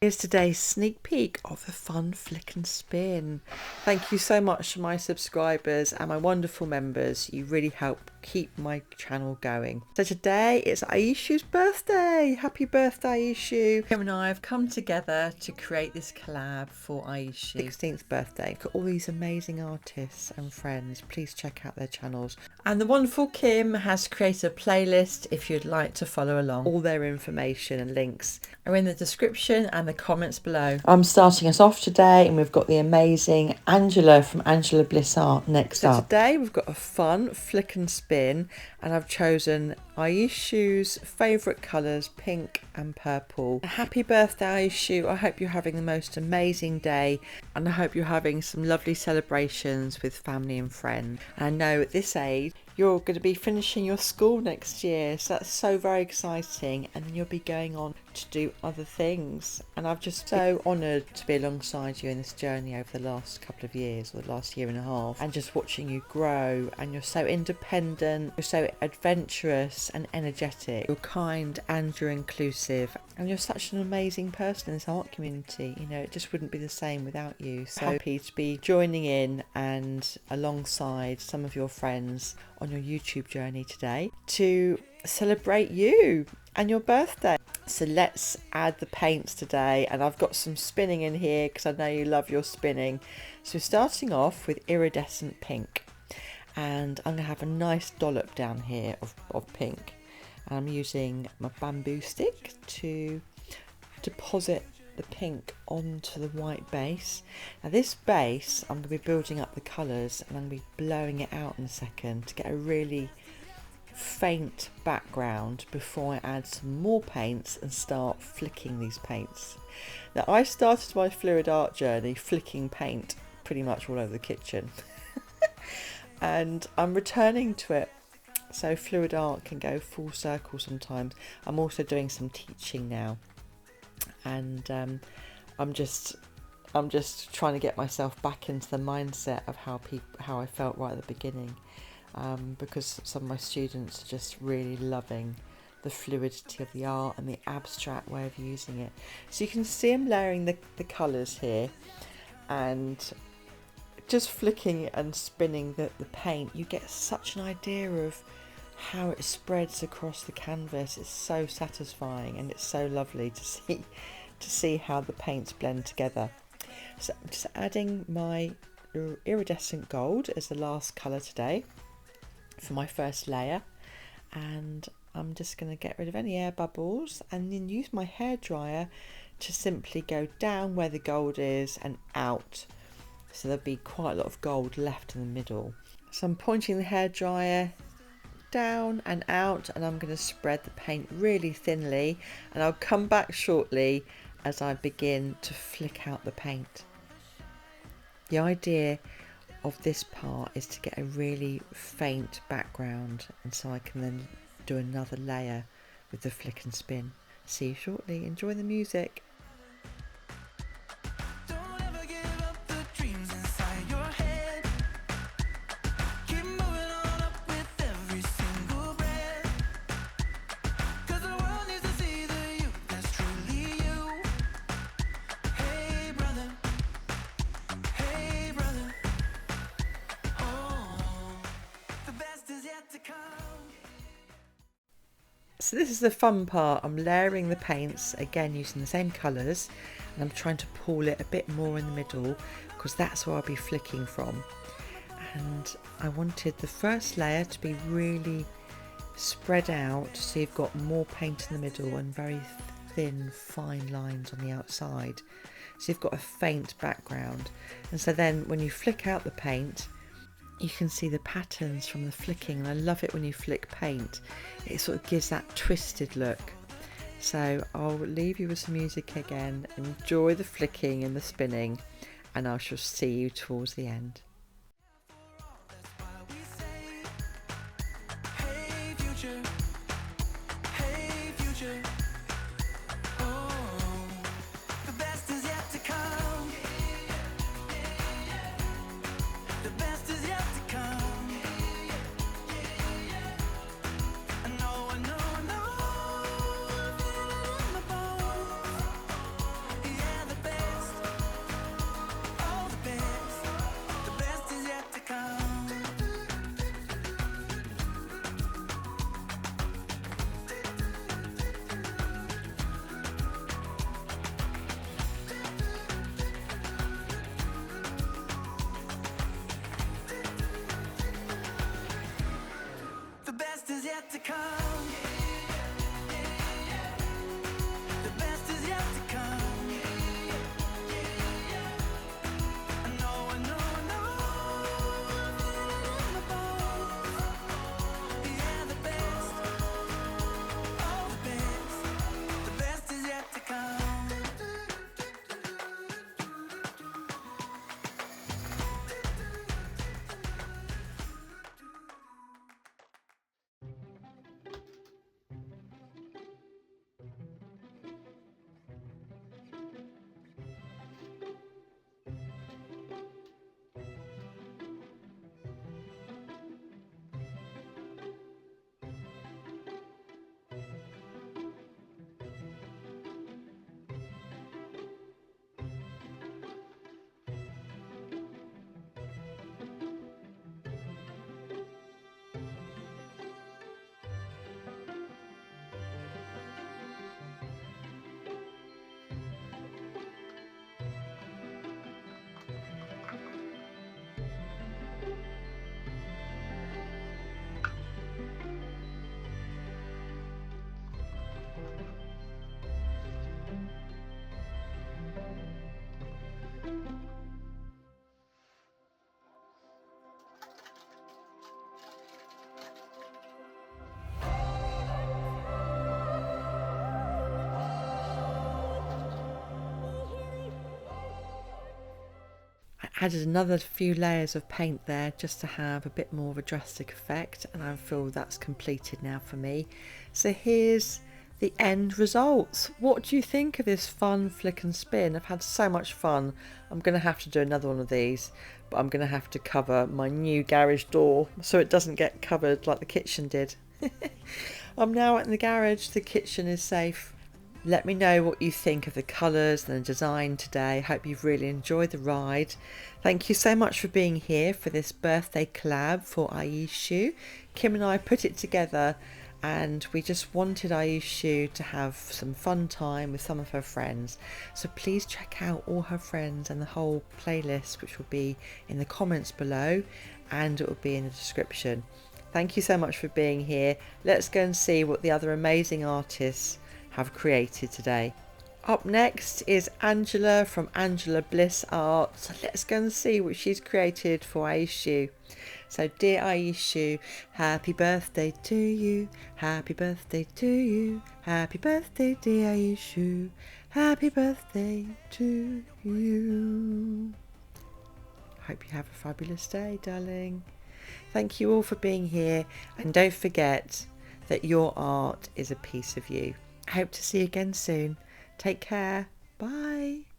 Here's today's sneak peek of a fun flick and spin. Thank you so much to my subscribers and my wonderful members. You really help keep my channel going. So today it's Aishu's birthday. Happy birthday, Aishu. Him and I have come together to create this collab for Aishu's 16th birthday. Got all these amazing artists and friends. Please check out their channels. And the wonderful Kim has created a playlist if you'd like to follow along. All their information and links are in the description and the comments below. I'm starting us off today and we've got the amazing Angela from Angela Bliss Art next up. Today we've got a fun flick and spin and I've chosen Aishu's favourite colours, pink and purple. Happy birthday, Aishu. I hope you're having the most amazing day and I hope you're having some lovely celebrations with family and friends. And I know at this age you're going to be finishing your school next year, so that's so very exciting, and then you'll be going on to do other things. And I'm just so honoured to be alongside you in this journey over the last couple of years, or the last year and a half, and just watching you grow. And you're so independent, you're so adventurous and energetic, you're kind and you're inclusive, and you're such an amazing person in this art community. You know, it just wouldn't be the same without you. So happy to be joining in and alongside some of your friends on your YouTube journey today to celebrate you and your birthday. So let's add the paints today, and I've got some spinning in here because I know you love your spinning. So we're starting off with iridescent pink, and I'm going to have a nice dollop down here of pink. I'm using my bamboo stick to deposit the pink onto the white base. Now this base, I'm going to be building up the colours and I'm going to be blowing it out in a second to get a really faint background before I add some more paints and start flicking these paints. Now I started my fluid art journey flicking paint pretty much all over the kitchen and I'm returning to it. So fluid art can go full circle sometimes. I'm also doing some teaching now, and I'm just trying to get myself back into the mindset of how I felt right at the beginning, because some of my students are just really loving the fluidity of the art and the abstract way of using it. So you can see I'm layering the colours here and just flicking and spinning the paint. You get such an idea of how it spreads across the canvas. It's so satisfying and it's so lovely to see how the paints blend together. So I'm just adding my iridescent gold as the last colour today for my first layer, and I'm just going to get rid of any air bubbles and then use my hairdryer to simply go down where the gold is and out, so there'll be quite a lot of gold left in the middle. So I'm pointing the hairdryer down and out, and I'm going to spread the paint really thinly, and I'll come back shortly as I begin to flick out the paint. The idea of this part is to get a really faint background, and so I can then do another layer with the flick and spin. See you shortly. Enjoy the music. So this is the fun part. I'm layering the paints again using the same colours, and I'm trying to pool it a bit more in the middle because that's where I'll be flicking from. And I wanted the first layer to be really spread out so you've got more paint in the middle and very thin fine lines on the outside, so you've got a faint background. And so then when you flick out the paint, you can see the patterns from the flicking, and I love it when you flick paint. It sort of gives that twisted look. So I'll leave you with some music again. Enjoy the flicking and the spinning, and I shall see you towards the end. Added another few layers of paint there just to have a bit more of a drastic effect, and I feel that's completed now for me. So here's the end results. What do you think of this fun flick and spin? I've had so much fun. I'm going to have to do another one of these, but I'm going to have to cover my new garage door so it doesn't get covered like the kitchen did. I'm now in the garage, the kitchen is safe. Let me know what you think of the colours and the design today. Hope you've really enjoyed the ride. Thank you so much for being here for this birthday collab for Aishu. Kim and I put it together and we just wanted Aishu to have some fun time with some of her friends. So please check out all her friends and the whole playlist, which will be in the comments below and it will be in the description. Thank you so much for being here. Let's go and see what the other amazing artists have created today. Up next is Angela from Angela Bliss Art. So let's go and see what she's created for Aishu. So dear Aishu, happy birthday to you, happy birthday to you, happy birthday dear Aishu, happy birthday to you. Hope you have a fabulous day, darling. Thank you all for being here, and don't forget that your art is a piece of you. I hope to see you again soon. Take care. Bye.